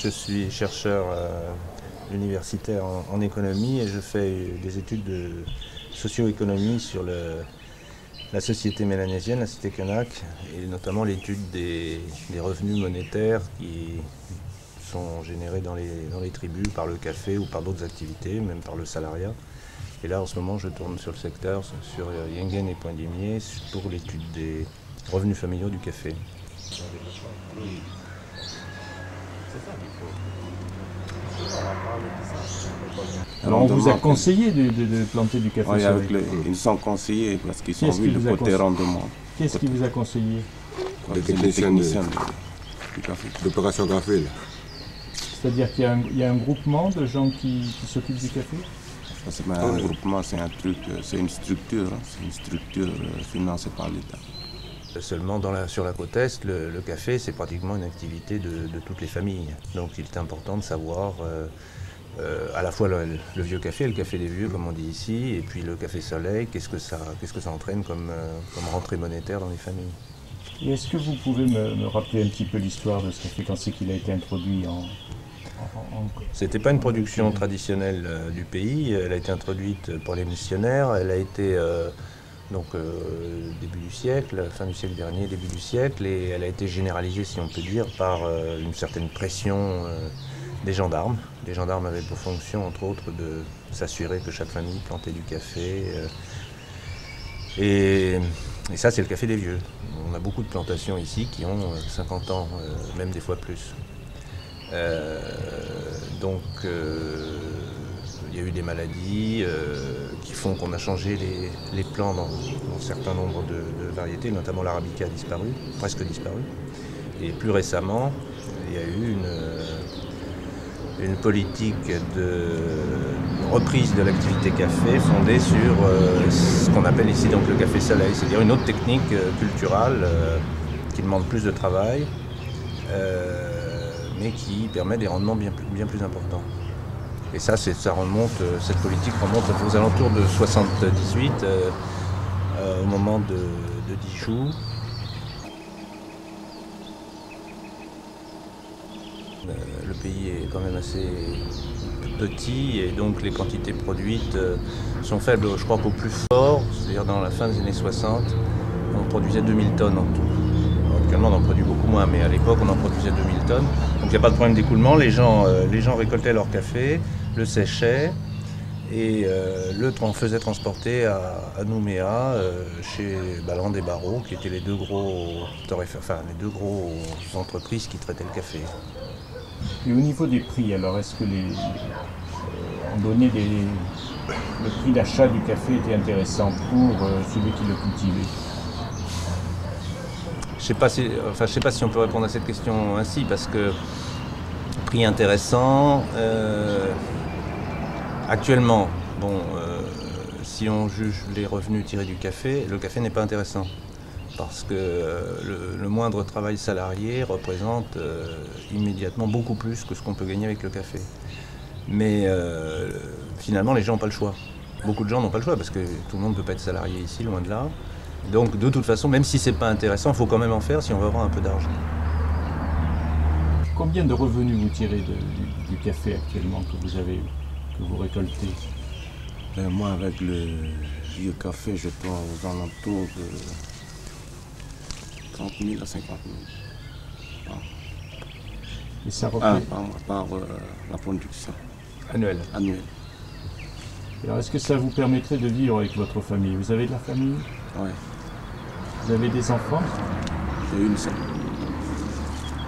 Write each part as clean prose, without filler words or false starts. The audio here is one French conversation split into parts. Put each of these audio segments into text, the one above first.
Je suis chercheur universitaire en économie et je fais des études de socio-économie sur la société mélanésienne, la cité Kanak, et notamment l'étude des revenus monétaires qui sont générés dans les tribus par le café ou par d'autres activités, même par le salariat. Et là, en ce moment, je tourne sur le secteur, sur Yengen et Pointe-des-Miers, pour l'étude des revenus familiaux du café. Alors on vous a conseillé de planter du café soleil. Ils sont conseillés parce qu'ils ont vu le côté rendement. Qu'est-ce qui vous a conseillé? Les techniciens du café. L'opération café, là. C'est-à-dire qu'il y a un groupement de gens qui s'occupent du café? Un groupement, c'est un truc, c'est une structure financée par l'État. Seulement sur la côte Est, le café, c'est pratiquement une activité de toutes les familles. Donc il est important de savoir à la fois le vieux café, le café des vieux, comme on dit ici, et puis le café soleil, qu'est-ce que ça entraîne comme rentrée monétaire dans les familles. Et est-ce que vous pouvez me rappeler un petit peu l'histoire de ce café, quand c'est qu'il a été introduit C'était pas une production traditionnelle du pays, elle a été introduite par les missionnaires, elle a été début du siècle, fin du siècle dernier, début du siècle, et elle a été généralisée, si on peut dire, par une certaine pression des gendarmes. Les gendarmes avaient pour fonction, entre autres, de s'assurer que chaque famille plantait du café. Et ça, c'est le café des vieux. On a beaucoup de plantations ici qui ont 50 ans, même des fois plus. Il y a eu des maladies qui font qu'on a changé les plants dans un certain nombre de variétés, notamment l'arabica a disparu, presque disparu. Et plus récemment, il y a eu une politique de reprise de l'activité café fondée sur ce qu'on appelle ici donc le café soleil, c'est-à-dire une autre technique culturelle qui demande plus de travail, mais qui permet des rendements bien plus importants. Et ça, cette politique remonte aux alentours de 78, au moment de Dijoux. Le pays est quand même assez petit et donc les quantités produites sont faibles. Je crois qu'au plus fort, c'est-à-dire dans la fin des années 60, on produisait 2000 tonnes en tout. Actuellement, on en produit beaucoup moins, mais à l'époque, on en produisait 2000 tonnes. Donc il n'y a pas de problème d'écoulement. Les gens récoltaient leur café, le séchaient et on faisait transporter à Nouméa, chez Balland et Barreau, qui étaient les deux grosses entreprises qui traitaient le café. Et au niveau des prix, alors, est-ce que on donnait le prix d'achat du café était intéressant pour celui qui le cultivait? Je ne sais pas si on peut répondre à cette question ainsi, parce que prix intéressant, actuellement, si on juge les revenus tirés du café, le café n'est pas intéressant. Parce que le moindre travail salarié représente immédiatement beaucoup plus que ce qu'on peut gagner avec le café. Mais finalement, les gens n'ont pas le choix. Beaucoup de gens n'ont pas le choix, parce que tout le monde ne peut pas être salarié ici, loin de là. Donc de toute façon, même si c'est pas intéressant, il faut quand même en faire si on veut avoir un peu d'argent. Combien de revenus vous tirez du café actuellement que vous récoltez? Moi, avec le vieux café, je dois aux alentours de 30 000 à 50 000. Et ça représente par la production Annuelle. Alors est-ce que ça vous permettrait de vivre avec votre famille? Vous avez de la famille? Oui. Vous avez des enfants? J'ai une seule.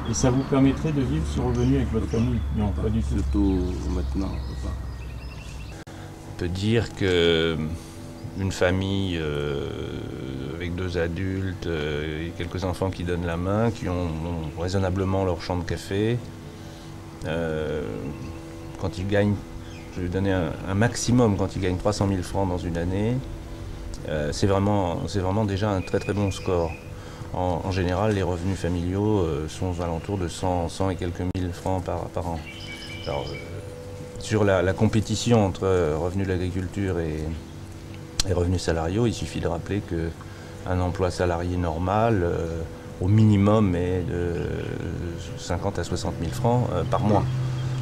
Et ça vous permettrait de vivre ce revenu avec votre famille? Non, pas du tout. Surtout maintenant, on ne peut pas. On peut dire qu'une famille avec 2 adultes et quelques enfants qui donnent la main, qui ont raisonnablement leur champ de café, quand ils gagnent, je vais donner un maximum, quand ils gagnent 300 000 francs dans une année, c'est vraiment déjà un très très bon score. En général, les revenus familiaux sont aux alentours de 100 et quelques mille francs par an. Alors, sur la compétition entre revenus de l'agriculture et revenus salariaux, il suffit de rappeler qu'un emploi salarié normal au minimum est de 50 à 60 000 francs par mois.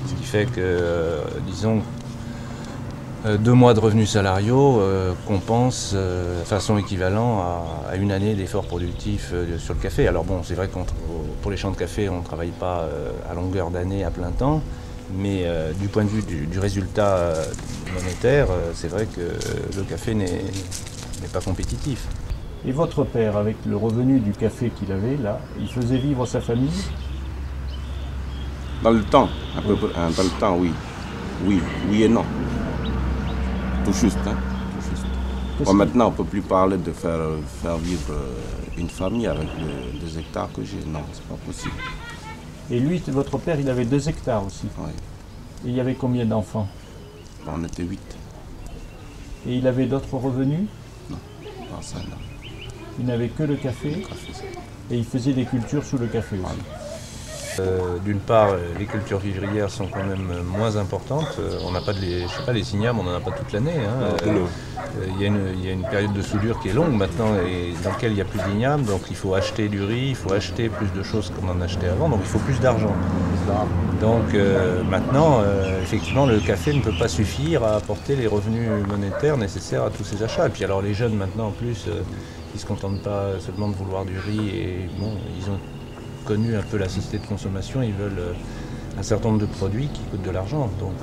Ce qui fait que, disons, 2 mois de revenus salariaux compensent de façon équivalente à une année d'efforts productifs sur le café. Alors bon, c'est vrai que pour les champs de café, on ne travaille pas à longueur d'année à plein temps, mais du point de vue du résultat monétaire, c'est vrai que le café n'est pas compétitif. Et votre père, avec le revenu du café qu'il avait là, il faisait vivre sa famille? Dans le temps, à peu près, dans le temps, oui. Oui et non. Tout juste, hein. Tout juste. Bon, maintenant, on ne peut plus parler de faire vivre une famille avec les 2 hectares que j'ai. Non, c'est pas possible. Et lui, votre père, il avait 2 hectares aussi. Oui. Et il y avait combien d'enfants? Bon, on était 8. Et il avait d'autres revenus? Non, pas ça, non. Il n'avait que le café? Le café, ça. Et il faisait des cultures sous le café aussi. Voilà. D'une part, les cultures vivrières sont quand même moins importantes. On n'a pas les signames, on n'en a pas toute l'année. Hein. Il y a une période de soudure qui est longue maintenant et dans laquelle il n'y a plus d'ignames. Donc il faut acheter du riz, il faut acheter plus de choses qu'on en achetait avant. Donc il faut plus d'argent. Donc maintenant, effectivement, le café ne peut pas suffire à apporter les revenus monétaires nécessaires à tous ces achats. Et puis alors les jeunes maintenant en plus, ils ne se contentent pas seulement de vouloir du riz et bon, ils ont connu un peu la société de consommation, ils veulent un certain nombre de produits qui coûtent de l'argent. Donc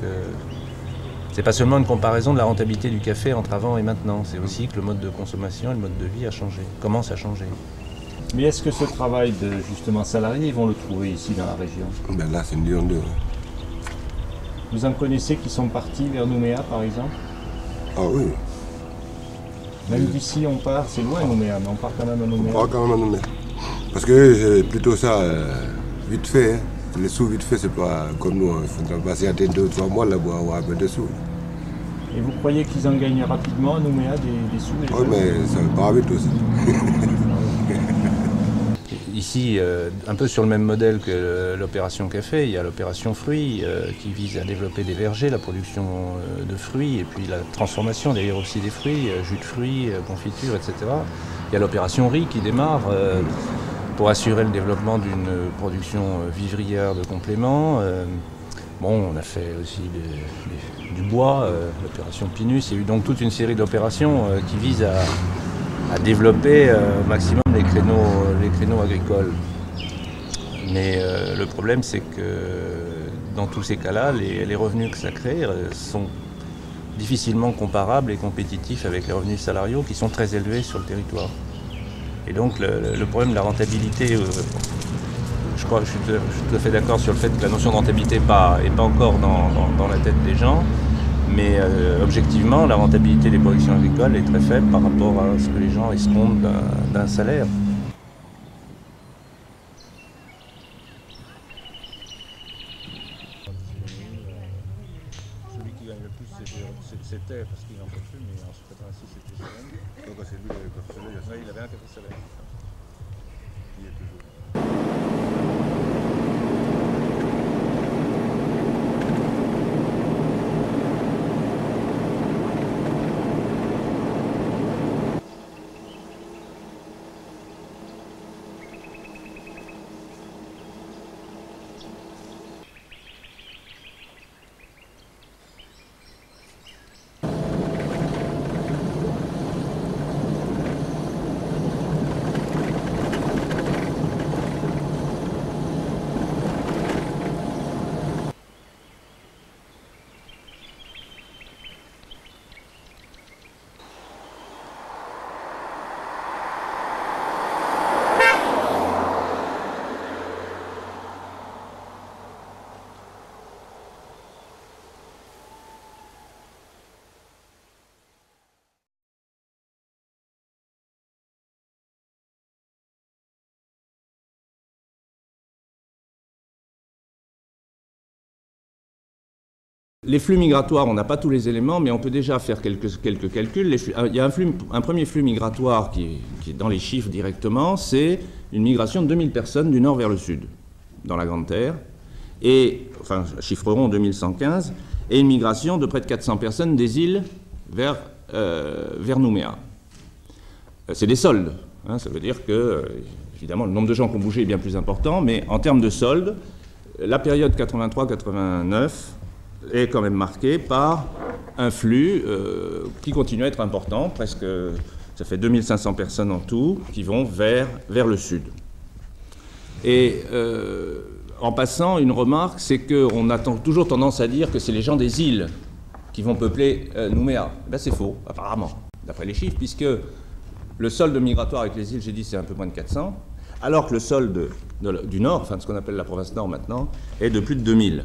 c'est pas seulement une comparaison de la rentabilité du café entre avant et maintenant, c'est aussi que le mode de consommation et le mode de vie a changé, commence à changer. Mais est-ce que ce travail de justement salarié, ils vont le trouver ici dans la région? Ben là, c'est une dure. Vous en connaissez qui sont partis vers Nouméa par exemple? Ah oui, Même d'ici on part, c'est loin Nouméa, mais on part quand même à Nouméa. pas quand même. Parce que c'est plutôt ça, vite fait. Hein. Les sous vite fait, c'est pas comme nous. Il faudra passer à 2 ou 3 mois là pour avoir un peu de sous. Et vous croyez qu'ils en gagnent rapidement à Nouméa des sous? Oui, mais ça va pas vite aussi. Ici, un peu sur le même modèle que l'opération café, il y a l'opération fruits qui vise à développer des vergers, la production de fruits et puis la transformation d'ailleurs aussi des fruits, jus de fruits, confiture, etc. Il y a l'opération riz qui démarre pour assurer le développement d'une production vivrière de compléments. Bon, on a fait aussi du bois, l'opération Pinus. Il y a eu donc toute une série d'opérations qui visent à développer au maximum les créneaux agricoles. Mais le problème, c'est que dans tous ces cas-là, les revenus que ça crée sont difficilement comparables et compétitifs avec les revenus salariaux qui sont très élevés sur le territoire. Et donc le problème de la rentabilité, je suis tout à fait d'accord sur le fait que la notion de rentabilité n'est pas encore dans la tête des gens, mais objectivement, la rentabilité des productions agricoles est très faible par rapport à ce que les gens escomptent d'un salaire. Celui qui gagne le plus, c'était parce qu'il n'en peut plus, mais en 86 c'était Jérôme. Donc c'est lui qui avait café soleil. Oui, il avait un café soleil. Il est toujours. Les flux migratoires, on n'a pas tous les éléments, mais on peut déjà faire quelques calculs. Il y a un premier flux migratoire qui est dans les chiffres directement, c'est une migration de 2000 personnes du nord vers le sud, dans la Grande Terre, et, enfin, chiffre rond 2115, et une migration de près de 400 personnes des îles vers Nouméa. C'est des soldes. Hein, ça veut dire que, évidemment, le nombre de gens qui ont bougé est bien plus important, mais en termes de solde, la période 83-89 est quand même marquée par un flux qui continue à être important, presque, ça fait 2500 personnes en tout, qui vont vers le sud. Et en passant, une remarque, c'est qu'on a toujours tendance à dire que c'est les gens des îles qui vont peupler Nouméa. Ben, c'est faux, apparemment, d'après les chiffres, puisque le solde migratoire avec les îles, j'ai dit, c'est un peu moins de 400, alors que le solde du Nord, enfin de ce qu'on appelle la province Nord maintenant, est de plus de 2000.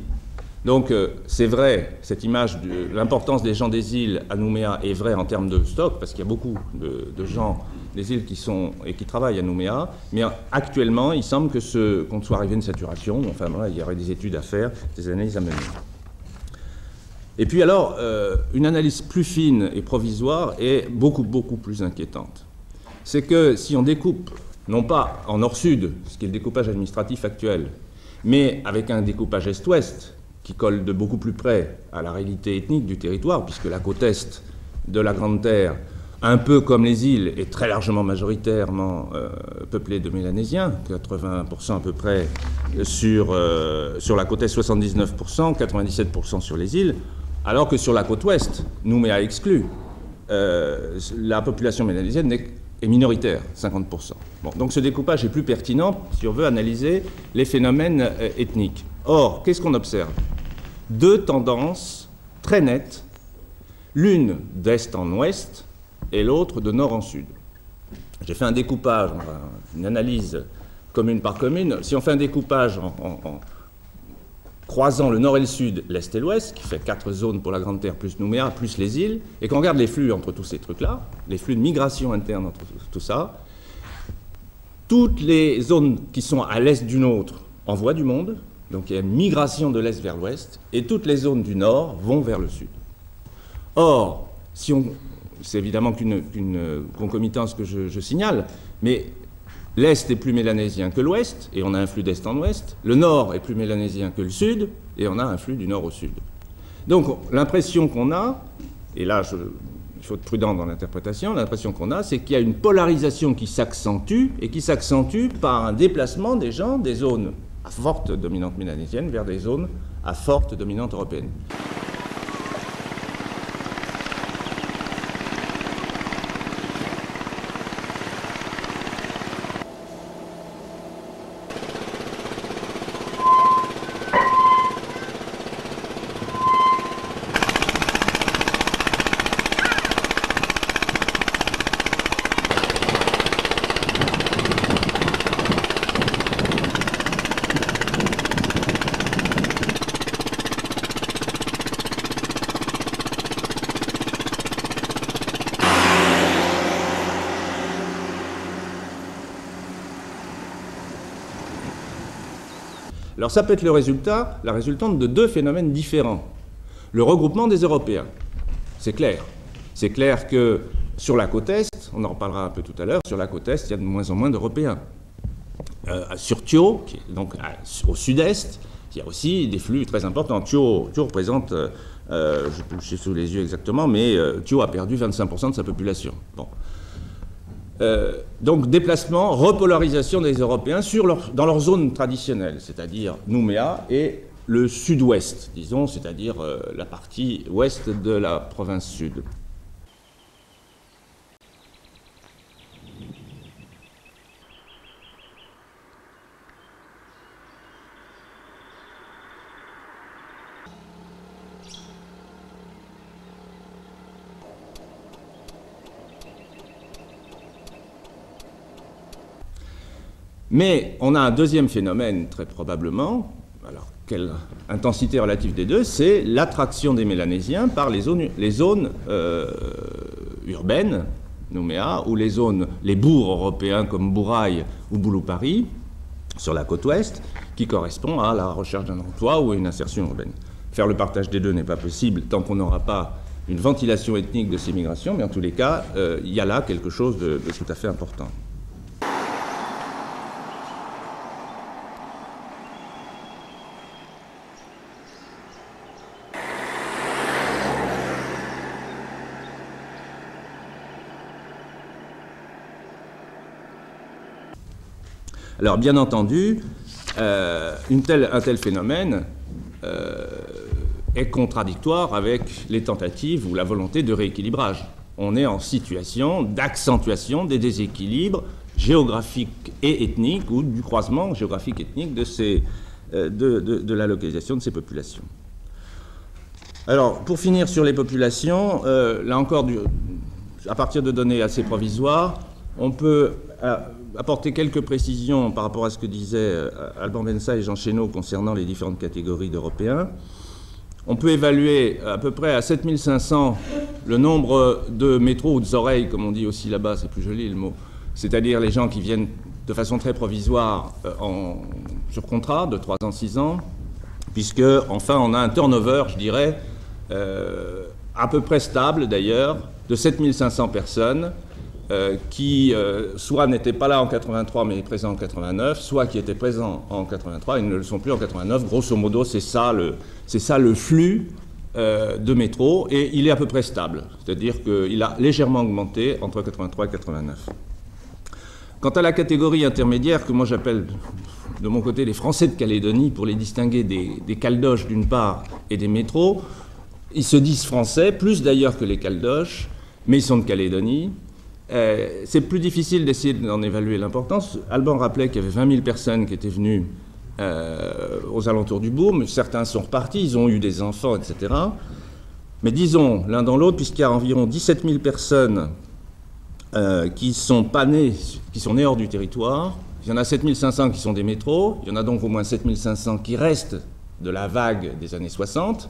Donc c'est vrai, cette image de l'importance des gens des îles à Nouméa est vraie en termes de stock, parce qu'il y a beaucoup de gens des îles qui travaillent à Nouméa, mais actuellement, il semble qu'on soit arrivé à une saturation. Enfin voilà, il y aurait des études à faire, des analyses à mener. Et puis alors, une analyse plus fine et provisoire est beaucoup plus inquiétante. C'est que si on découpe, non pas en nord-sud, ce qui est le découpage administratif actuel, mais avec un découpage est-ouest, qui colle de beaucoup plus près à la réalité ethnique du territoire, puisque la côte est de la Grande Terre, un peu comme les îles, est très largement majoritairement peuplée de Mélanésiens, 80% à peu près sur la côte est, 79%, 97% sur les îles, alors que sur la côte ouest, Nouméa exclu, la population mélanésienne est minoritaire, 50%. Bon, donc ce découpage est plus pertinent si on veut analyser les phénomènes ethniques. Or, qu'est-ce qu'on observe? Deux tendances très nettes, l'une d'est en ouest et l'autre de nord en sud. J'ai fait un découpage, une analyse commune par commune. Si on fait un découpage en croisant le nord et le sud, l'est et l'ouest, qui fait 4 zones pour la Grande Terre, plus Nouméa, plus les îles, et qu'on regarde les flux entre tous ces trucs-là, les flux de migration interne entre tout ça, toutes les zones qui sont à l'est d'une autre envoient du monde, donc il y a une migration de l'est vers l'ouest, et toutes les zones du nord vont vers le sud. Or, c'est évidemment qu'une concomitance que je signale, mais l'est est plus mélanésien que l'ouest, et on a un flux d'est en ouest. Le nord est plus mélanésien que le sud, et on a un flux du nord au sud. Donc l'impression qu'on a, et là il faut être prudent dans l'interprétation, l'impression qu'on a, c'est qu'il y a une polarisation qui s'accentue, et qui s'accentue par un déplacement des gens des zones à forte dominante mélanésienne vers des zones à forte dominante européenne. Alors ça peut être la résultante de deux phénomènes différents. Le regroupement des Européens, c'est clair. C'est clair que sur la côte Est, on en reparlera un peu tout à l'heure, sur la côte Est, il y a de moins en moins d'Européens. Sur Thio, donc au sud-est, il y a aussi des flux très importants. Thio représente, je sous les yeux exactement, mais Thio a perdu 25% de sa population. Bon. Donc déplacement, repolarisation des Européens dans leur zone traditionnelle, c'est-à-dire Nouméa et le sud-ouest, disons, c'est-à-dire la partie ouest de la province sud. Mais on a un deuxième phénomène, très probablement, alors quelle intensité relative des deux, c'est l'attraction des Mélanésiens par les zones urbaines, Nouméa, ou les bourgs européens comme Bourail ou Bouloupari, sur la côte ouest, qui correspond à la recherche d'un emploi ou à une insertion urbaine. Faire le partage des deux n'est pas possible tant qu'on n'aura pas une ventilation ethnique de ces migrations, mais en tous les cas, il y a là quelque chose de tout à fait important. Alors bien entendu, un tel phénomène est contradictoire avec les tentatives ou la volonté de rééquilibrage. On est en situation d'accentuation des déséquilibres géographiques et ethniques, ou du croisement géographique et ethnique de la localisation de ces populations. Alors, pour finir sur les populations, là encore, à partir de données assez provisoires, on peut apporter quelques précisions par rapport à ce que disaient Alban Bensaï et Jean Chénaud concernant les différentes catégories d'Européens. On peut évaluer à peu près à 7500 le nombre de métros ou de oreilles, comme on dit aussi là-bas, c'est plus joli le mot, c'est-à-dire les gens qui viennent de façon très provisoire sur contrat de 3 ans, 6 ans, puisque enfin on a un turnover, je dirais, à peu près stable d'ailleurs, de 7500 personnes qui soit n'étaient pas là en 83 mais présents en 89, soit qui étaient présents en 83 et ne le sont plus en 89. Grosso modo, c'est ça le flux de métro, et il est à peu près stable, c'est-à-dire qu'il a légèrement augmenté entre 83 et 89. Quant à la catégorie intermédiaire, que moi j'appelle de mon côté les Français de Calédonie, pour les distinguer des Caldoches d'une part et des métros, ils se disent français, plus d'ailleurs que les Caldoches, mais ils sont de Calédonie. C'est plus difficile d'essayer d'en évaluer l'importance. Alban rappelait qu'il y avait 20 000 personnes qui étaient venues aux alentours du boom. Certains sont repartis, ils ont eu des enfants, etc. Mais disons, l'un dans l'autre, puisqu'il y a environ 17 000 personnes qui sont pas nées, qui sont nées hors du territoire, il y en a 7 500 qui sont des métros, il y en a donc au moins 7 500 qui restent de la vague des années 60,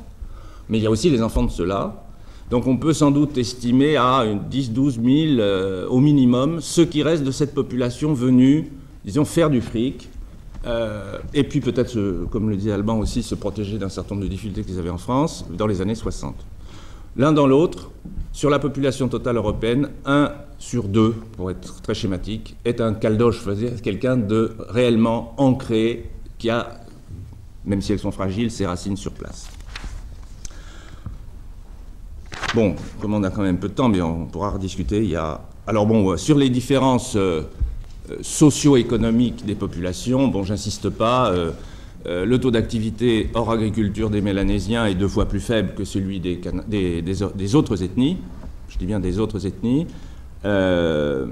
mais il y a aussi les enfants de ceux-là. Donc on peut sans doute estimer à 10-12 000 au minimum ceux qui restent de cette population venue, disons, faire du fric, et puis peut-être, comme le disait Alban aussi, se protéger d'un certain nombre de difficultés qu'ils avaient en France dans les années 60. L'un dans l'autre, sur la population totale européenne, 1 sur 2, pour être très schématique, est un caldoche, c'est-à-dire quelqu'un de réellement ancré, qui a, même si elles sont fragiles, ses racines sur place. Bon, comme on a quand même peu de temps, mais on pourra rediscuter. Il y a... Alors bon, sur les différences socio-économiques des populations, bon, j'insiste pas. Le taux d'activité hors agriculture des Mélanésiens est 2 fois plus faible que celui des autres ethnies. Je dis bien des autres ethnies. Bon,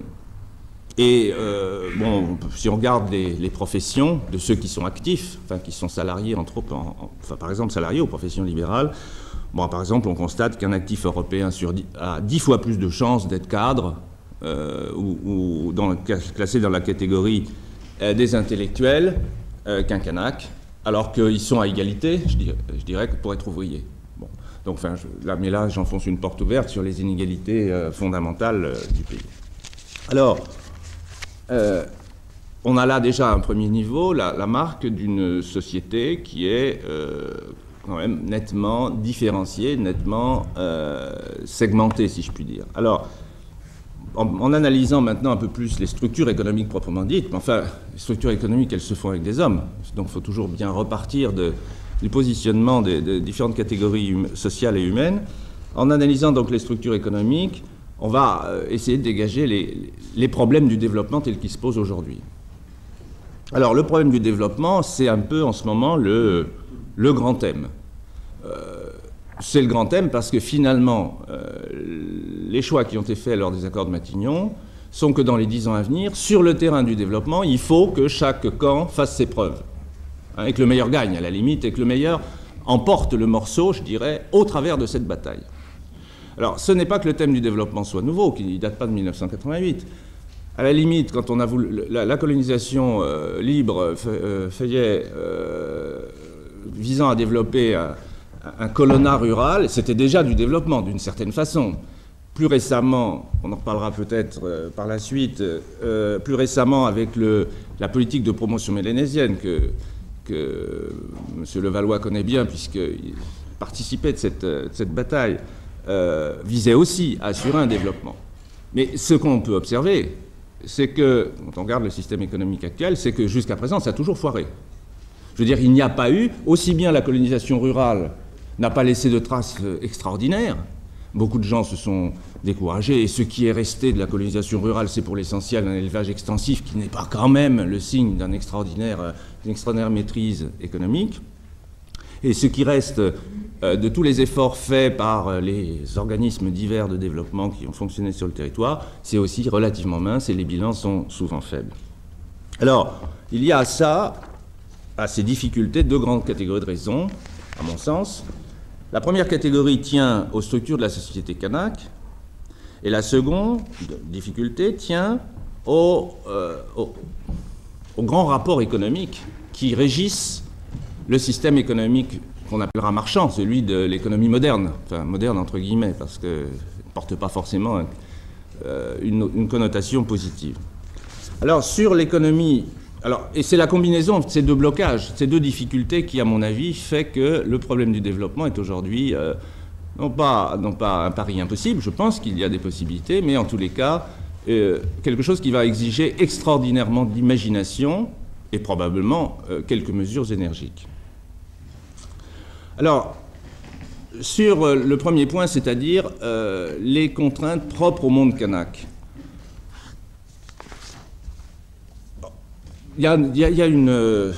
si on regarde les professions de ceux qui sont actifs, enfin qui sont salariés, enfin par exemple salariés aux professions libérales. Bon, par exemple, on constate qu'un actif européen a 10 fois plus de chances d'être cadre ou classé dans la catégorie des intellectuels qu'un Kanak, alors qu'ils sont à égalité, je dirais, pour être ouvriers. Bon. Donc, enfin, mais là, j'enfonce une porte ouverte sur les inégalités fondamentales du pays. Alors, on a là déjà un premier niveau, la marque d'une société qui est quand même nettement différenciée, nettement segmentée, si je puis dire. Alors, en analysant maintenant un peu plus les structures économiques proprement dites, enfin, les structures économiques, elles se font avec des hommes, donc il faut toujours bien repartir du positionnement des différentes catégories sociales et humaines. En analysant donc les structures économiques, on va essayer de dégager les problèmes du développement tels qu'ils se posent aujourd'hui. Alors, le problème du développement, c'est un peu en ce moment le grand thème. C'est le grand thème parce que finalement, les choix qui ont été faits lors des accords de Matignon sont que dans les 10 ans à venir, sur le terrain du développement, il faut que chaque camp fasse ses preuves. Hein, et que le meilleur gagne, à la limite, et que le meilleur emporte le morceau, je dirais, au travers de cette bataille. Alors, ce n'est pas que le thème du développement soit nouveau, qui ne date pas de 1988. À la limite, quand on a voulu la colonisation libre, Feuillet, visant à développer un colonnat rural, c'était déjà du développement, d'une certaine façon. Plus récemment, on en reparlera peut-être par la suite, plus récemment avec la politique de promotion mélanésienne que M. Levallois connaît bien, puisqu'il participait de cette bataille, visait aussi à assurer un développement. Mais ce qu'on peut observer, c'est que, quand on regarde le système économique actuel, c'est que jusqu'à présent, ça a toujours foiré. Je veux dire, il n'y a pas eu, aussi bien la colonisation rurale n'a pas laissé de traces extraordinaires, beaucoup de gens se sont découragés, et ce qui est resté de la colonisation rurale, c'est pour l'essentiel un élevage extensif qui n'est pas quand même le signe d'une extraordinaire maîtrise économique. Et ce qui reste de tous les efforts faits par les organismes divers de développement qui ont fonctionné sur le territoire, c'est aussi relativement mince et les bilans sont souvent faibles. Alors, il y a à ces difficultés, deux grandes catégories de raisons, à mon sens. La première catégorie tient aux structures de la société kanak, et la seconde difficulté tient aux grands rapports économiques qui régissent le système économique qu'on appellera marchand, celui de l'économie moderne, enfin moderne entre guillemets, parce qu'elle ne porte pas forcément une connotation positive. Alors sur l'économie, et c'est la combinaison de ces deux blocages, ces deux difficultés qui, à mon avis, fait que le problème du développement est aujourd'hui non pas un pari impossible, je pense qu'il y a des possibilités, mais en tous les cas, quelque chose qui va exiger extraordinairement d'imagination et probablement quelques mesures énergiques. Alors, sur le premier point, c'est-à-dire les contraintes propres au monde kanak. Il y a une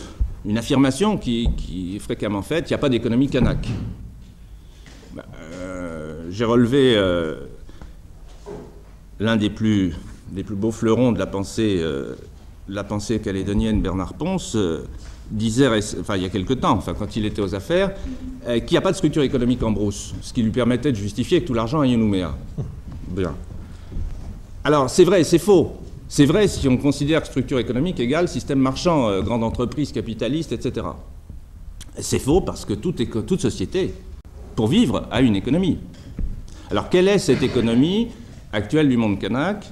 affirmation qui est fréquemment faite, il n'y a pas d'économie kanak. J'ai relevé l'un des plus beaux fleurons de la pensée calédonienne, Bernard Pons, disait, il y a quelque temps, quand il était aux affaires, qu'il n'y a pas de structure économique en brousse, ce qui lui permettait de justifier que tout l'argent aille à Nouméa. Bien. Alors, c'est vrai et c'est faux. C'est vrai si on considère que structure économique égale système marchand, grande entreprise capitaliste, etc. C'est faux parce que toute société, pour vivre, a une économie. Alors, quelle est cette économie actuelle du monde kanak?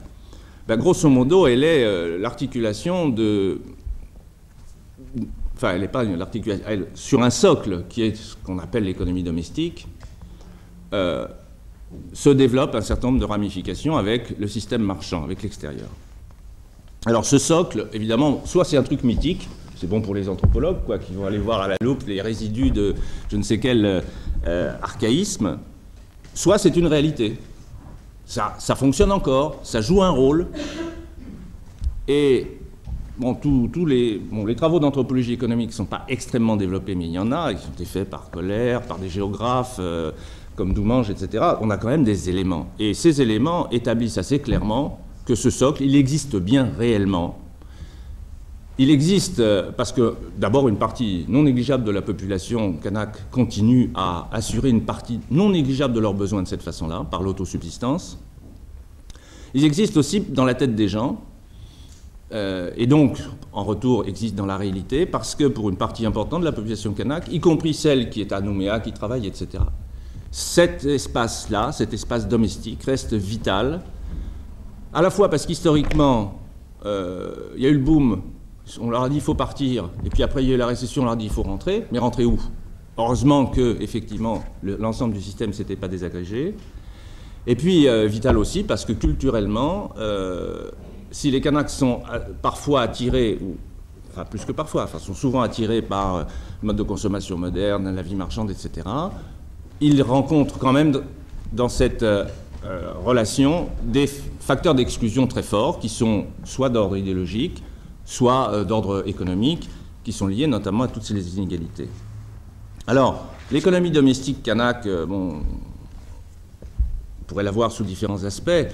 Grosso modo, elle est l'articulation de... Enfin, elle n'est pas l'articulation... Sur un socle qui est ce qu'on appelle l'économie domestique, se développe un certain nombre de ramifications avec le système marchand, avec l'extérieur. Alors ce socle, évidemment, soit c'est un truc mythique, c'est bon pour les anthropologues, qui vont aller voir à la loupe les résidus de je ne sais quel archaïsme, soit c'est une réalité. Ça fonctionne encore, ça joue un rôle, et bon, les travaux d'anthropologie économique ne sont pas extrêmement développés, mais il y en a, qui ont été faits par Kohler, par des géographes comme Doumange, etc. On a quand même des éléments, et ces éléments établissent assez clairement que ce socle, il existe bien réellement. Il existe parce que, d'abord, une partie non négligeable de la population kanak continue à assurer une partie non négligeable de leurs besoins de cette façon-là, par l'autosubsistance. Il existe aussi dans la tête des gens, et donc, en retour, existe dans la réalité, parce que pour une partie importante de la population kanak, y compris celle qui est à Nouméa, qui travaille, etc., cet espace-là, cet espace domestique, reste vital, à la fois parce qu'historiquement, il y a eu le boom, on leur a dit il faut partir, et puis après il y a eu la récession, on leur a dit il faut rentrer, mais rentrer où? Heureusement que, effectivement, l'ensemble du système ne s'était pas désagrégé. Et puis, vital aussi, parce que culturellement, si les Kanaks sont parfois attirés, enfin plus que parfois, sont souvent attirés par le mode de consommation moderne, la vie marchande, etc., ils rencontrent quand même dans cette relation des facteurs d'exclusion très forts qui sont soit d'ordre idéologique, soit d'ordre économique, qui sont liés notamment à toutes ces inégalités. Alors, l'économie domestique kanak, on pourrait la voir sous différents aspects,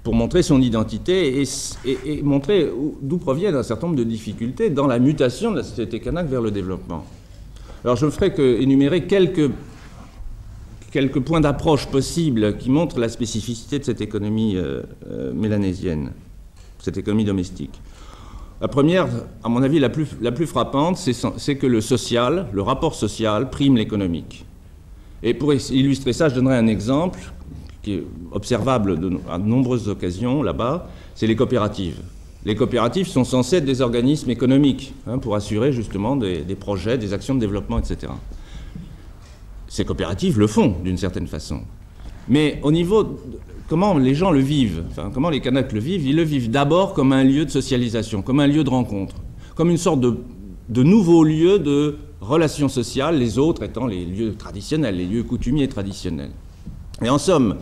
pour montrer son identité et montrer d'où proviennent un certain nombre de difficultés dans la mutation de la société kanak vers le développement. Alors, je ne ferai qu'énumérer quelques points d'approche possibles qui montrent la spécificité de cette économie mélanésienne, cette économie domestique. La première, à mon avis, la plus frappante, c'est que le social, le rapport social, prime l'économique. Et pour illustrer ça, je donnerai un exemple qui est observable à de nombreuses occasions là-bas, c'est les coopératives. Les coopératives sont censées être des organismes économiques, pour assurer justement des projets, des actions de développement, etc. Ces coopératives le font, d'une certaine façon. Mais au niveau de comment les gens le vivent, comment les Kanaks le vivent, ils le vivent d'abord comme un lieu de socialisation, comme un lieu de rencontre, comme une sorte de nouveau lieu de relations sociales, les autres étant les lieux traditionnels, les lieux coutumiers traditionnels. Et en somme,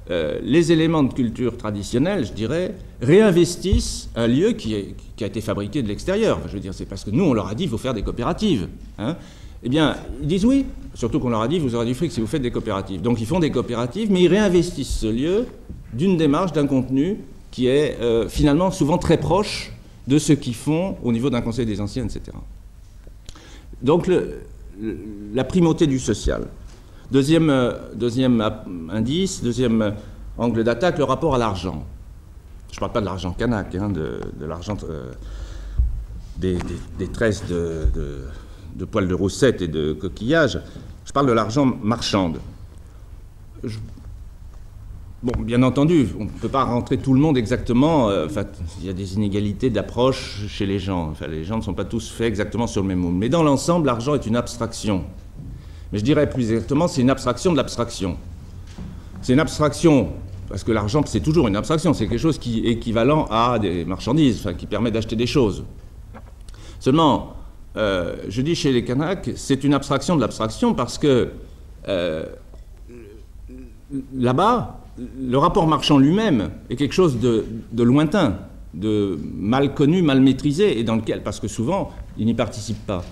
les éléments de culture traditionnelle, je dirais, réinvestissent un lieu qui a été fabriqué de l'extérieur. Enfin, je veux dire, c'est parce que nous, on leur a dit qu'il faut faire des coopératives. Hein. Eh bien, ils disent oui, surtout qu'on leur a dit vous aurez du fric si vous faites des coopératives. Donc ils font des coopératives, mais ils réinvestissent ce lieu d'une démarche, d'un contenu qui est finalement souvent très proche de ce qu'ils font au niveau d'un conseil des anciens, etc. Donc la primauté du social. Deuxième indice, deuxième angle d'attaque, le rapport à l'argent. Je ne parle pas de l'argent kanak, hein, de l'argent des tresses de poils de roussette et de coquillages. Je parle de l'argent marchande. Bon, bien entendu, on ne peut pas rentrer tout le monde exactement. Enfin, il y a des inégalités d'approche chez les gens. Enfin, les gens ne sont pas tous faits exactement sur le même moule. Mais dans l'ensemble, l'argent est une abstraction. Mais je dirais plus exactement, c'est une abstraction de l'abstraction. C'est une abstraction, parce que l'argent, c'est toujours une abstraction. C'est quelque chose qui est équivalent à des marchandises, enfin, qui permet d'acheter des choses. Seulement, je dis chez les Kanaks, c'est une abstraction de l'abstraction parce que là-bas, le rapport marchand lui-même est quelque chose de lointain, de mal connu, mal maîtrisé, et dans lequel, parce que souvent, il n'y participe pas.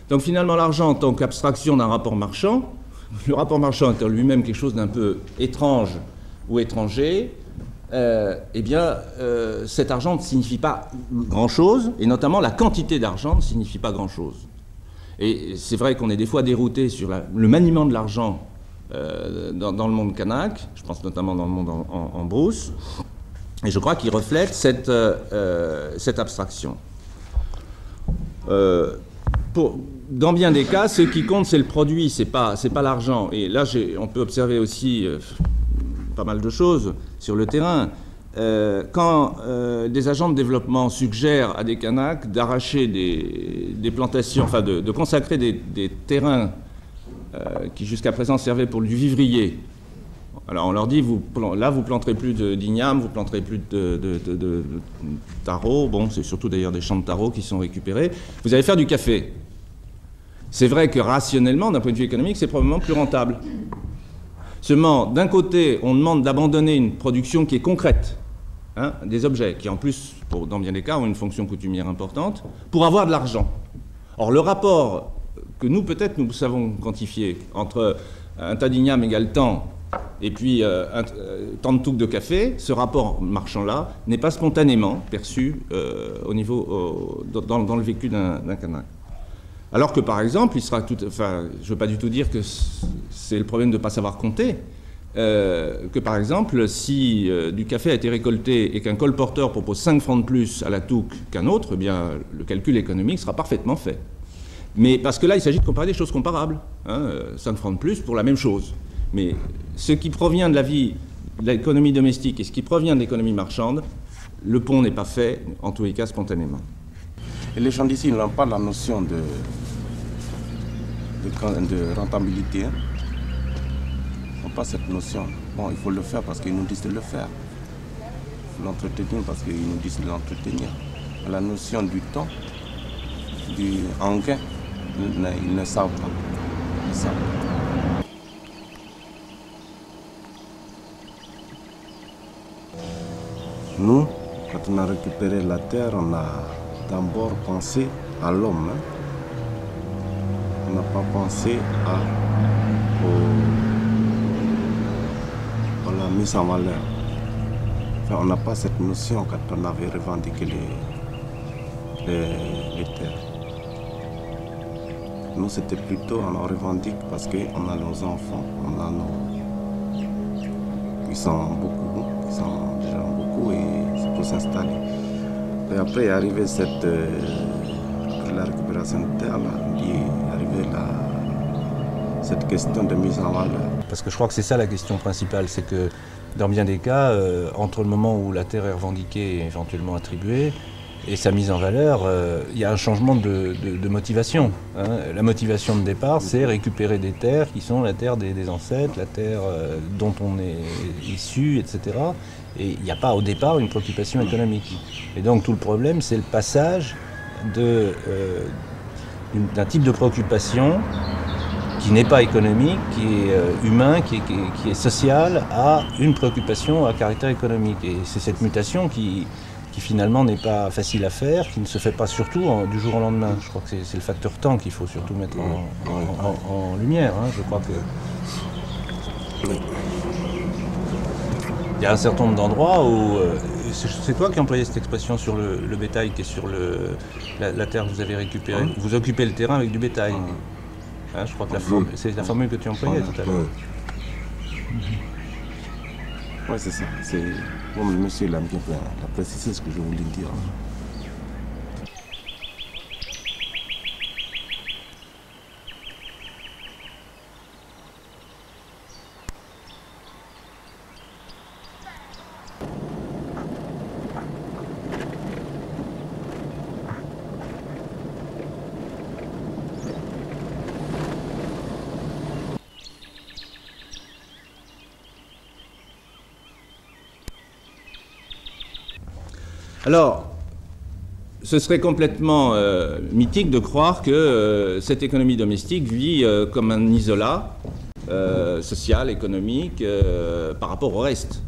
Donc finalement, l'argent en tant qu'abstraction d'un rapport marchand, le rapport marchand étant lui-même quelque chose d'un peu étrange ou étranger, eh bien, cet argent ne signifie pas grand-chose, et notamment la quantité d'argent ne signifie pas grand-chose. Et c'est vrai qu'on est des fois dérouté sur le maniement de l'argent dans le monde kanak, je pense notamment dans le monde en brousse, et je crois qu'il reflète cette abstraction. Dans bien des cas, ce qui compte, c'est le produit, c'est pas l'argent. Et là, on peut observer aussi pas mal de choses sur le terrain. Quand des agents de développement suggèrent à des Kanaks d'arracher des plantations, enfin de consacrer des terrains qui jusqu'à présent servaient pour du vivrier. Alors on leur dit, là vous planterez plus d'igname, vous planterez plus de taro, bon c'est surtout d'ailleurs des champs de taro qui sont récupérés, vous allez faire du café. C'est vrai que rationnellement, d'un point de vue économique, c'est probablement plus rentable. Seulement, d'un côté, on demande d'abandonner une production qui est concrète, hein, des objets, qui en plus, dans bien des cas, ont une fonction coutumière importante, pour avoir de l'argent. Or, le rapport que nous, peut-être, nous savons quantifier entre un tas d'igname égale tant, et puis tant de touques de café, ce rapport marchand-là n'est pas spontanément perçu dans le vécu d'un Kanak. Alors que, par exemple, il sera tout... Enfin, je ne veux pas du tout dire que c'est le problème de ne pas savoir compter, que, par exemple, si du café a été récolté et qu'un colporteur propose 5 francs de plus à la touque qu'un autre, eh bien, le calcul économique sera parfaitement fait. Mais parce que là, il s'agit de comparer des choses comparables. Hein, 5 francs de plus pour la même chose. Mais ce qui provient de la vie, de l'économie domestique et ce qui provient de l'économie marchande, le pont n'est pas fait, en tous les cas, spontanément. Et les gens d'ici n'ont pas la notion de rentabilité. Hein. Ils n'ont pas cette notion. Bon, il faut le faire parce qu'ils nous disent de le faire. Il faut l'entretenir parce qu'ils nous disent de l'entretenir. La notion du temps, du engain, ils ne savent pas. Ils ne savent pas. Nous, quand on a récupéré la terre, on a d'abord pensé à l'homme. Hein. On n'a pas pensé à la mise en valeur. Enfin, on n'a pas cette notion quand on avait revendiqué les terres. Nous, c'était plutôt, on revendique parce qu'on a nos enfants, on a qui sont beaucoup, qui sont déjà beaucoup et c'est pour s'installer. Et après est arrivé la récupération de terre, là, il est arrivé cette question de mise en valeur. Parce que je crois que c'est ça la question principale, c'est que dans bien des cas, entre le moment où la terre est revendiquée et éventuellement attribuée, et sa mise en valeur, il y a un changement de motivation. Hein. La motivation de départ, c'est récupérer des terres qui sont la terre des ancêtres, la terre dont on est issu, etc. Et il n'y a pas au départ une préoccupation économique. Et donc tout le problème, c'est le passage d'un type de préoccupation qui n'est pas économique, qui est humain, qui est social, a une préoccupation à caractère économique. Et c'est cette mutation qui finalement n'est pas facile à faire, qui ne se fait pas surtout du jour au lendemain. Je crois que c'est le facteur temps qu'il faut surtout mettre en lumière. Hein. Je crois que il y a un certain nombre d'endroits où c'est toi qui employais cette expression sur le bétail qui est sur la terre que vous avez récupérée. Vous occupez le terrain avec du bétail. Hein, je crois que c'est la formule que tu employais tout à l'heure. Oui, c'est ça. Bon, le monsieur l'a bien précisé ce que je voulais dire. Alors, ce serait complètement mythique de croire que cette économie domestique vit comme un isolat social, économique, par rapport au reste.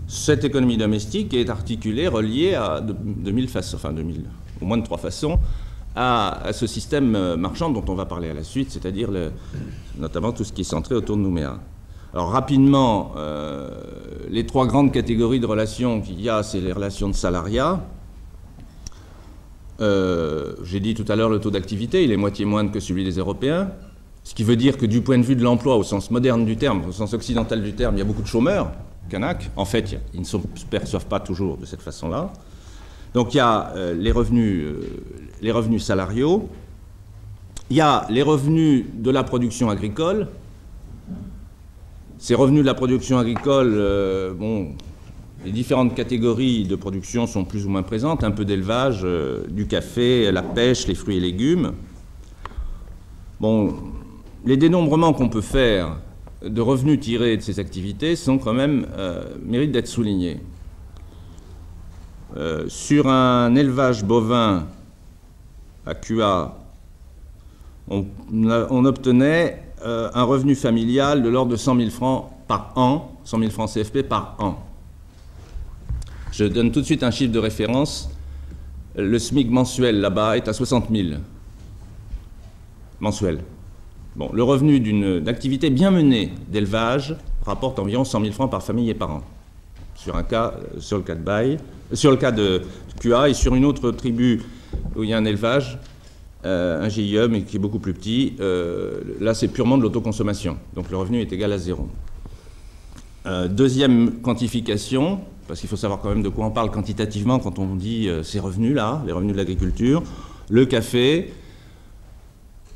Cette économie domestique est articulée, reliée de mille façons, enfin au moins de 3 façons, à ce système marchand dont on va parler à la suite, c'est-à-dire notamment tout ce qui est centré autour de Nouméa. Alors rapidement, les 3 grandes catégories de relations qu'il y a, c'est les relations de salariat. J'ai dit tout à l'heure le taux d'activité, il est moitié moindre que celui des Européens, ce qui veut dire que du point de vue de l'emploi, au sens moderne du terme, au sens occidental du terme, il y a beaucoup de chômeurs, Kanak. En fait, ils ne se perçoivent pas toujours de cette façon-là. Donc il y a les revenus salariaux, il y a les revenus de la production agricole. Ces revenus de la production agricole, les différentes catégories de production sont plus ou moins présentes, un peu d'élevage, du café, la pêche, les fruits et légumes. Bon, les dénombrements qu'on peut faire de revenus tirés de ces activités sont quand même, méritent d'être soulignés. Sur un élevage bovin à QA, on obtenait un revenu familial de l'ordre de 100 000 francs par an, 100 000 francs CFP par an. Je donne tout de suite un chiffre de référence. Le SMIC mensuel là-bas est à 60 000 mensuel. Bon, le revenu d'une activité bien menée d'élevage rapporte environ 100 000 francs par famille et par an. Sur le cas de Baye, sur le cas de QA et sur une autre tribu où il y a un élevage, un GIE, mais qui est beaucoup plus petit, là c'est purement de l'autoconsommation, donc le revenu est égal à 0. Deuxième quantification, parce qu'il faut savoir quand même de quoi on parle quantitativement quand on dit ces revenus-là, les revenus de l'agriculture, le café,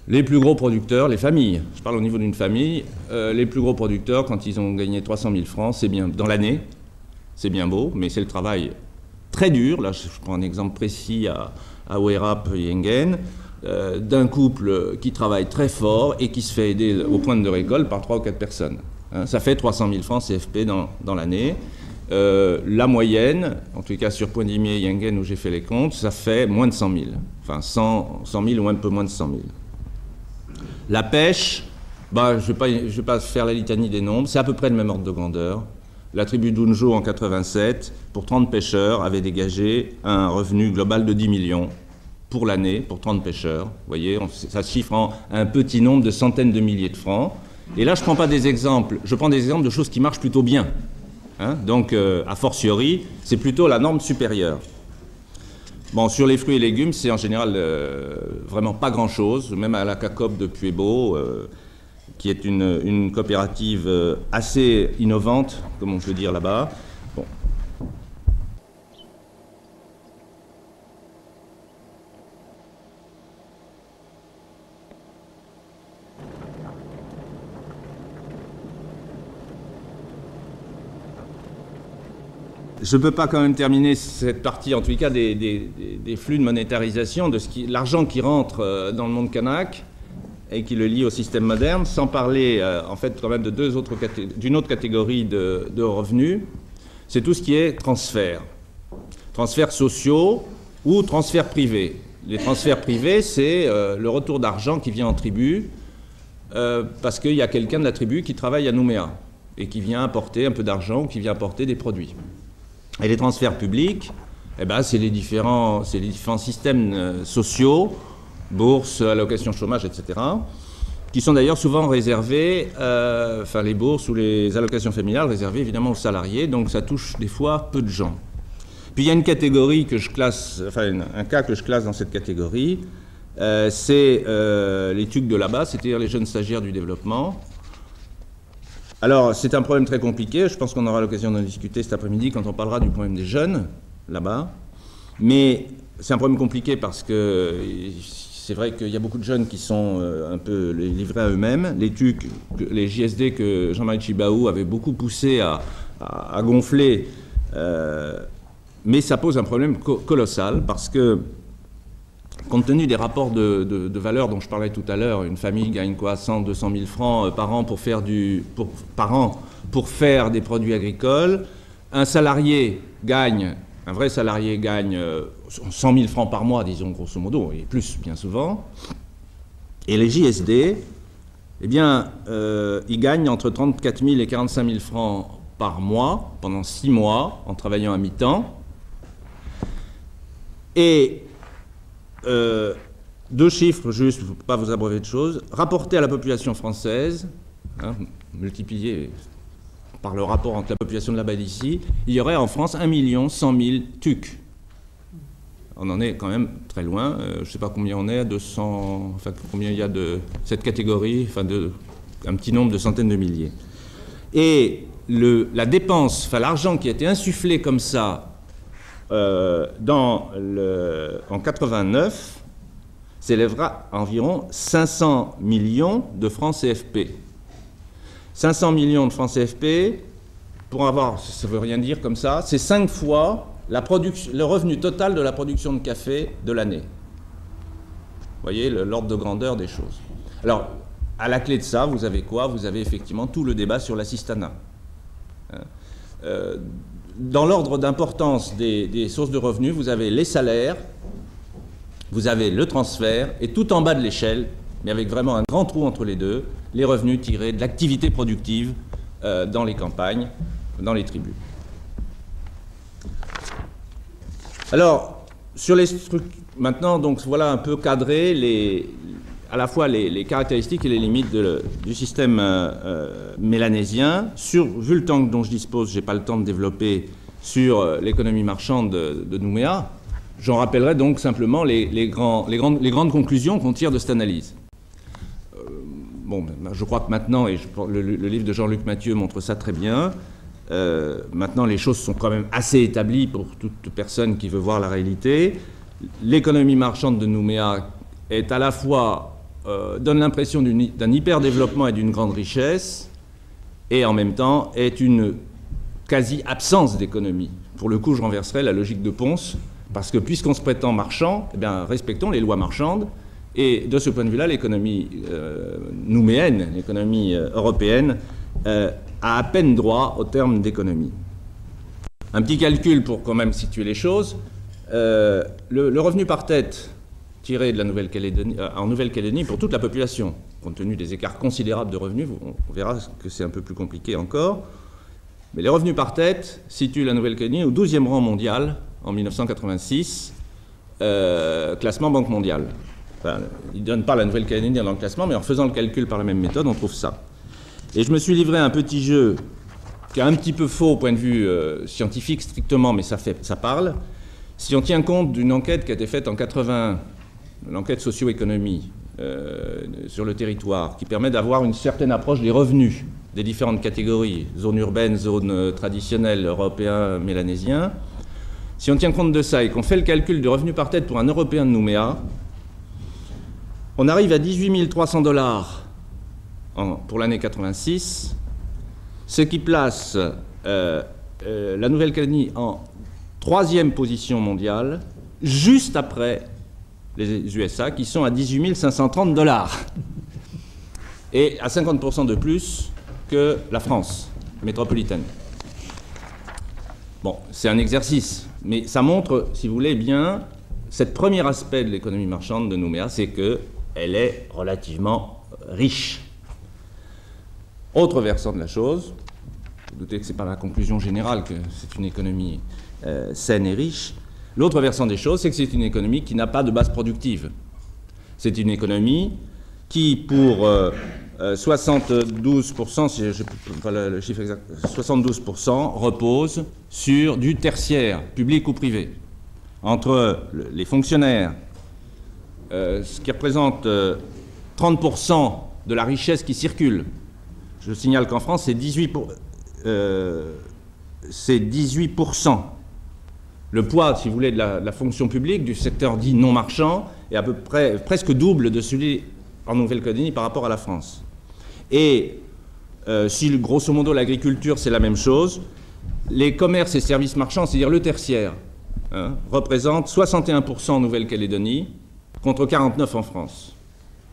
les plus gros producteurs, les familles, je parle au niveau d'une famille, les plus gros producteurs, quand ils ont gagné 300 000 francs, c'est bien, dans l'année, c'est bien beau, mais c'est le travail très dur, là je prends un exemple précis à Ouérap et Yengen, d'un couple qui travaille très fort et qui se fait aider aux pointes de récolte par 3 ou 4 personnes. Hein, ça fait 300 000 francs CFP dans l'année. La moyenne, en tout cas sur Pointe-Dimier et Yengen où j'ai fait les comptes, ça fait moins de 100 000. Enfin 100 000 ou un peu moins de 100 000. La pêche, je vais pas faire la litanie des nombres, c'est à peu près le même ordre de grandeur. La tribu d'Unjo en 87, pour 30 pêcheurs, avait dégagé un revenu global de 10 millions pour l'année, pour 30 pêcheurs. Vous voyez, ça se chiffre en un petit nombre de centaines de milliers de francs. Et là, je ne prends pas des exemples, je prends des exemples de choses qui marchent plutôt bien. Hein, donc, a fortiori, c'est plutôt la norme supérieure. Bon, sur les fruits et légumes, c'est en général vraiment pas grand-chose, même à la CACOP de Puebo, qui est une coopérative assez innovante, comme on peut dire là-bas. Bon. Je ne peux pas quand même terminer cette partie, en tout cas, des flux de monétarisation, de l'argent qui rentre dans le monde kanak et qui le lie au système moderne, sans parler, en fait, quand même d'une autre catégorie de revenus. C'est tout ce qui est transferts. Transferts sociaux ou transferts privés. Les transferts privés, c'est le retour d'argent qui vient en tribu parce qu'il y a quelqu'un de la tribu qui travaille à Nouméa et qui vient apporter un peu d'argent ou qui vient apporter des produits. Et les transferts publics, eh ben, c'est les différents systèmes sociaux, bourses, allocations chômage, etc., qui sont d'ailleurs souvent réservés, enfin les bourses ou les allocations familiales réservées évidemment aux salariés, donc ça touche des fois peu de gens. Puis il y a une catégorie que je classe, enfin un cas que je classe dans cette catégorie, c'est les TUC de là-bas, c'est-à-dire les jeunes stagiaires du développement. Alors c'est un problème très compliqué, je pense qu'on aura l'occasion d'en discuter cet après-midi quand on parlera du problème des jeunes là-bas, mais c'est un problème compliqué parce que c'est vrai qu'il y a beaucoup de jeunes qui sont un peu livrés à eux-mêmes. Les TUC, les JSD que Jean-Marie Tjibaou avait beaucoup poussé à gonfler, mais ça pose un problème colossal parce que, compte tenu des rapports de valeur dont je parlais tout à l'heure, une famille gagne quoi, 100, 200 000 francs par an pour faire pour faire des produits agricoles. Un salarié gagne, un vrai salarié gagne 100 000 francs par mois, disons grosso modo, et plus bien souvent. Et les JSD, eh bien, ils gagnent entre 34 000 et 45 000 francs par mois, pendant 6 mois, en travaillant à mi-temps. Et deux chiffres juste, pour ne pas vous abreuver de choses, rapportés à la population française, hein, multipliés par le rapport entre la population de là-bas et d'ici, il y aurait en France 1 100 000 TUC. On en est quand même très loin, je ne sais pas combien on est, 200, enfin combien il y a de cette catégorie, enfin un petit nombre de centaines de milliers. Et la dépense, enfin l'argent qui a été insufflé comme ça en 89 s'élèvera à environ 500 millions de francs CFP. 500 millions de francs CFP, pour avoir, ça ne veut rien dire comme ça, c'est 5 fois le revenu total de la production de café de l'année. Vous voyez l'ordre de grandeur des choses. Alors, à la clé de ça, vous avez quoi? Vous avez effectivement tout le débat sur l'assistanat. Dans l'ordre d'importance des sources de revenus, vous avez les salaires, vous avez le transfert, et tout en bas de l'échelle, mais avec vraiment un grand trou entre les deux, les revenus tirés de l'activité productive dans les campagnes, dans les tribus. Alors, sur les structures, maintenant, donc voilà un peu cadré à la fois les caractéristiques et les limites du système mélanésien. Vu le temps dont je dispose, je n'ai pas le temps de développer sur l'économie marchande de Nouméa. J'en rappellerai donc simplement les grandes conclusions qu'on tire de cette analyse. Bon, je crois que maintenant, et le livre de Jean-Luc Mathieu montre ça très bien, maintenant les choses sont quand même assez établies pour toute personne qui veut voir la réalité. L'économie marchande de Nouméa est à la fois, donne l'impression d'un hyper-développement et d'une grande richesse, et en même temps est une quasi-absence d'économie. Pour le coup, je renverserai la logique de Pons, parce que puisqu'on se prétend marchand, eh bien, respectons les lois marchandes. Et de ce point de vue-là, l'économie nouméenne, l'économie européenne, a à peine droit au terme d'économie. Un petit calcul pour quand même situer les choses. Le revenu par tête tiré de la Nouvelle-Calédonie, en Nouvelle-Calédonie pour toute la population, compte tenu des écarts considérables de revenus, on verra que c'est un peu plus compliqué encore. Mais les revenus par tête situent la Nouvelle-Calédonie au 12e rang mondial en 1986, classement Banque mondiale. Enfin, il ne donne pas la Nouvelle-Calédonie dans le classement, mais en faisant le calcul par la même méthode, on trouve ça. Et je me suis livré à un petit jeu qui est un petit peu faux au point de vue scientifique strictement, mais ça parle. Si on tient compte d'une enquête qui a été faite en 80, l'enquête socio-économie sur le territoire, qui permet d'avoir une certaine approche des revenus des différentes catégories, zones urbaines, zones traditionnelles, européens, mélanésiens. Si on tient compte de ça et qu'on fait le calcul du revenu par tête pour un Européen de Nouméa, on arrive à 18 300 $ pour l'année 86, ce qui place la Nouvelle-Calédonie en 3e position mondiale, juste après les USA, qui sont à 18 530 $, et à 50% de plus que la France métropolitaine. Bon, c'est un exercice, mais ça montre, si vous voulez bien, cet premier aspect de l'économie marchande de Nouméa, c'est qu'elle est relativement riche. Autre versant de la chose, vous doutez que ce n'est pas la conclusion générale que c'est une économie saine et riche. L'autre versant des choses, c'est que c'est une économie qui n'a pas de base productive. C'est une économie qui, pour 72%, si je n'ai pas le chiffre exact, 72% repose sur du tertiaire, public ou privé. Entre les fonctionnaires, ce qui représente 30% de la richesse qui circule. Je signale qu'en France, c'est 18%. Le poids, si vous voulez, de la fonction publique, du secteur dit non marchand, est à peu près presque double de celui en Nouvelle-Calédonie par rapport à la France. Et si grosso modo l'agriculture c'est la même chose, les commerces et services marchands, c'est-à-dire le tertiaire, représentent 61% en Nouvelle-Calédonie contre 49% en France.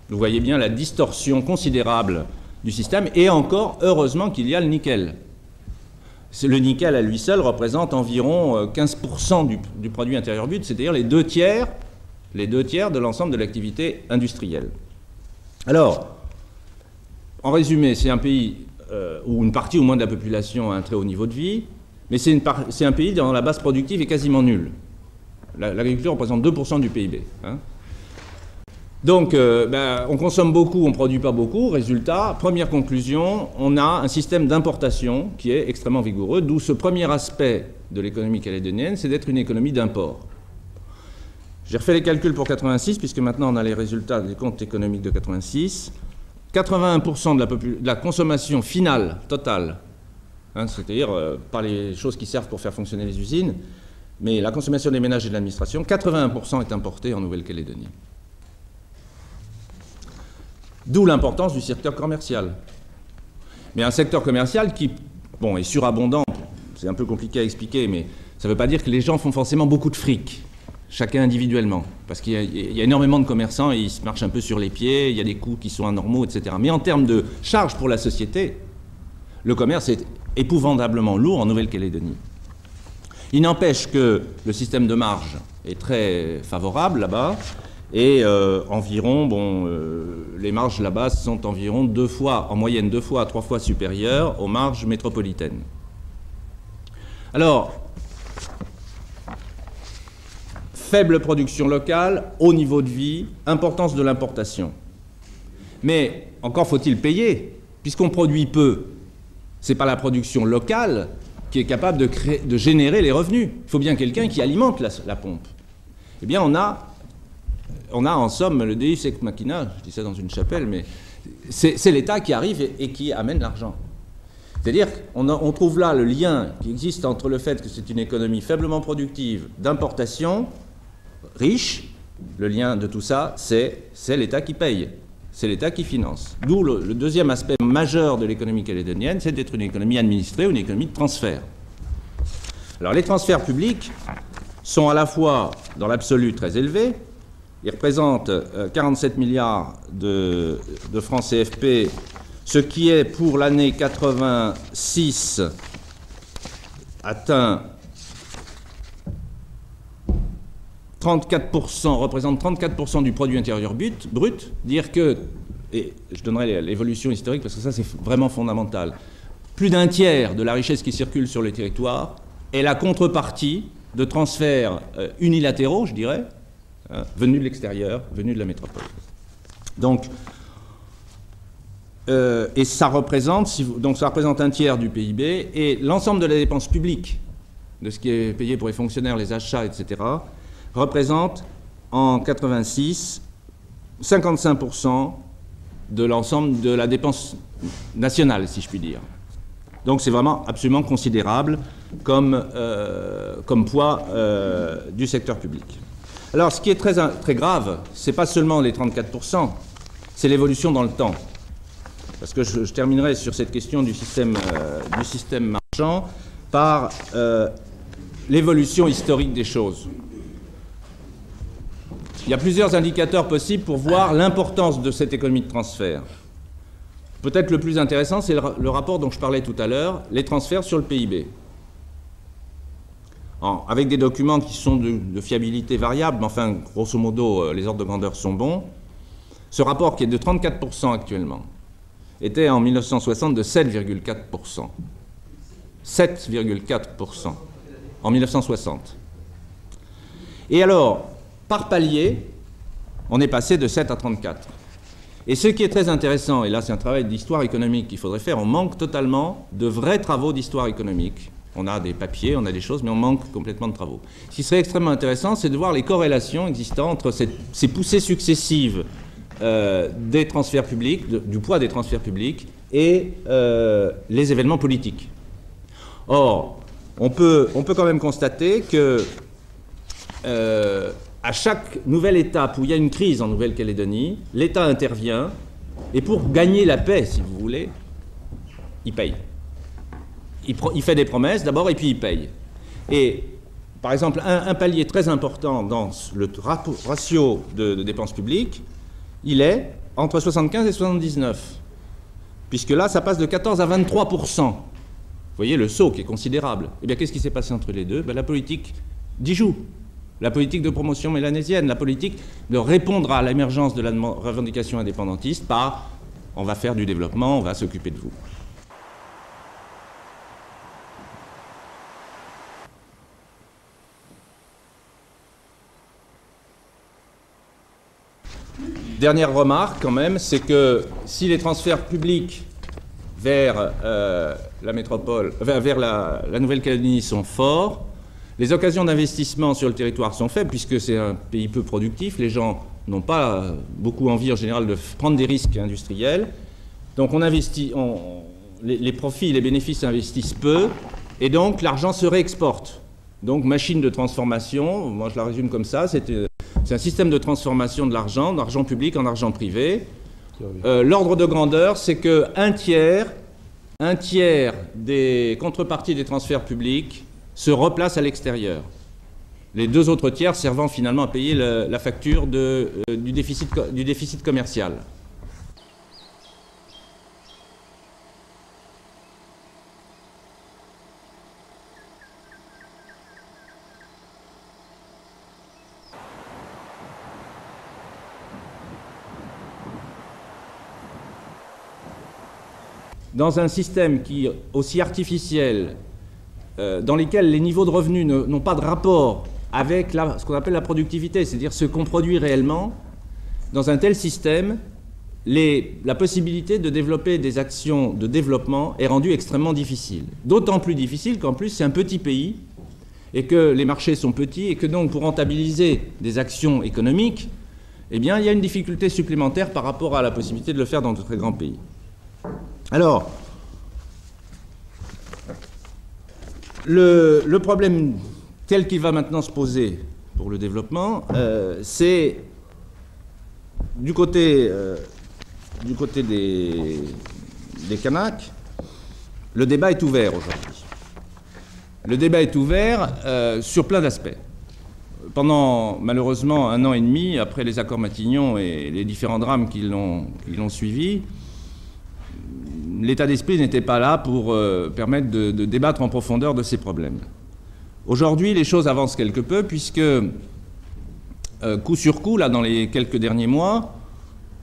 Vous voyez bien la distorsion considérable du système, et encore, heureusement qu'il y a le nickel. Le nickel à lui seul représente environ 15% du produit intérieur brut, c'est-à-dire les deux tiers de l'ensemble de l'activité industrielle. Alors, en résumé, c'est un pays où une partie au moins de la population a un très haut niveau de vie, mais c'est un pays dont la base productive est quasiment nulle. L'agriculture représente 2% du PIB. Donc, on consomme beaucoup, on ne produit pas beaucoup. Résultat, première conclusion, on a un système d'importation qui est extrêmement vigoureux, d'où ce premier aspect de l'économie calédonienne, c'est d'être une économie d'import. J'ai refait les calculs pour 86, puisque maintenant on a les résultats des comptes économiques de 86. 81% de la consommation finale, totale, c'est-à-dire pas les choses qui servent pour faire fonctionner les usines, mais la consommation des ménages et de l'administration, 81% est importée en Nouvelle-Calédonie. D'où l'importance du secteur commercial. Mais un secteur commercial qui, est surabondant, c'est un peu compliqué à expliquer, mais ça ne veut pas dire que les gens font forcément beaucoup de fric, chacun individuellement, parce qu'il y a énormément de commerçants et ils se marchent un peu sur les pieds, il y a des coûts qui sont anormaux, etc. Mais en termes de charges pour la société, le commerce est épouvantablement lourd en Nouvelle-Calédonie. Il n'empêche que le système de marge est très favorable là-bas, et les marges là-bas sont environ en moyenne 2 fois à 3 fois supérieures aux marges métropolitaines. Alors, faible production locale, haut niveau de vie, importance de l'importation. Mais encore faut-il payer, puisqu'on produit peu. Ce n'est pas la production locale qui est capable de générer les revenus. Il faut bien quelqu'un qui alimente la pompe. Eh bien, on a en somme le Deus ex machina, je dis ça dans une chapelle, mais c'est l'État qui arrive et qui amène l'argent. C'est-à-dire qu'on trouve là le lien qui existe entre le fait que c'est une économie faiblement productive, d'importation, riche. Le lien de tout ça, c'est l'État qui paye, c'est l'État qui finance. D'où le deuxième aspect majeur de l'économie calédonienne, c'est d'être une économie administrée ou une économie de transfert. Alors les transferts publics sont à la fois, dans l'absolu, très élevés. Ils représentent 47 milliards de francs CFP, ce qui est pour l'année 86 atteint 34%, représente 34% du produit intérieur brut, dire que, et je donnerai l'évolution historique parce que ça c'est vraiment fondamental, plus d'un tiers de la richesse qui circule sur le territoire est la contrepartie de transferts unilatéraux, je dirais, venus de l'extérieur, venus de la métropole. Donc, et ça représente un tiers du PIB, et l'ensemble de la dépense publique, de ce qui est payé pour les fonctionnaires, les achats, etc., représente en 86 55% de l'ensemble de la dépense nationale, si je puis dire. Donc c'est vraiment absolument considérable comme poids du secteur public. Alors ce qui est très grave, c'est pas seulement les 34%, c'est l'évolution dans le temps. Parce que je terminerai sur cette question du système marchand par l'évolution historique des choses. Il y a plusieurs indicateurs possibles pour voir l'importance de cette économie de transfert. Peut-être le plus intéressant, c'est le rapport dont je parlais tout à l'heure, les transferts sur le PIB. Avec des documents qui sont de fiabilité variable, mais enfin, grosso modo, les ordres de grandeur sont bons. Ce rapport qui est de 34% actuellement, était en 1960 de 7,4%. 7,4% en 1960. Et alors, par palier, on est passé de 7 à 34. Et ce qui est très intéressant, et là c'est un travail d'histoire économique qu'il faudrait faire, on manque totalement de vrais travaux d'histoire économique. On a des papiers, on a des choses, mais on manque complètement de travaux. Ce qui serait extrêmement intéressant, c'est de voir les corrélations existantes entre ces poussées successives des transferts publics, du poids des transferts publics, et les événements politiques. Or, on peut quand même constater que à chaque nouvelle étape où il y a une crise en Nouvelle-Calédonie, l'État intervient et pour gagner la paix, si vous voulez, il paye. Il fait des promesses d'abord et puis il paye. Et par exemple, un palier très important dans le ratio de dépenses publiques, il est entre 75 et 79. Puisque là, ça passe de 14 à 23%. Vous voyez le saut qui est considérable. Eh bien, qu'est-ce qui s'est passé entre les deux? La politique d'y joue. La politique de promotion mélanésienne, la politique de répondre à l'émergence de la revendication indépendantiste par « on va faire du développement, on va s'occuper de vous ». Dernière remarque quand même, c'est que si les transferts publics vers la métropole, vers la Nouvelle-Calédonie sont forts, les occasions d'investissement sur le territoire sont faibles puisque c'est un pays peu productif, les gens n'ont pas beaucoup envie en général de prendre des risques industriels, donc on investit, les profits, les bénéfices investissent peu et donc l'argent se réexporte. Donc machine de transformation, moi je la résume comme ça, c'est un système de transformation de l'argent public en argent privé. L'ordre de grandeur, c'est qu'un tiers des contreparties des transferts publics se replacent à l'extérieur. Les deux autres tiers servant finalement à payer la facture du déficit commercial. Dans un système aussi artificiel, dans lequel les niveaux de revenus n'ont pas de rapport avec ce qu'on appelle la productivité, c'est-à-dire ce qu'on produit réellement, dans un tel système, la possibilité de développer des actions de développement est rendue extrêmement difficile. D'autant plus difficile qu'en plus c'est un petit pays et que les marchés sont petits et que donc pour rentabiliser des actions économiques, eh bien, il y a une difficulté supplémentaire par rapport à la possibilité de le faire dans de très grands pays. Alors, le problème tel qu'il va maintenant se poser pour le développement, c'est du côté des Kanaks, le débat est ouvert aujourd'hui. Le débat est ouvert sur plein d'aspects. Pendant malheureusement 1 an et demi, après les accords Matignon et les différents drames qui l'ont suivi, l'état d'esprit n'était pas là pour permettre de débattre en profondeur de ces problèmes. Aujourd'hui, les choses avancent quelque peu, puisque coup sur coup, là, dans les quelques derniers mois,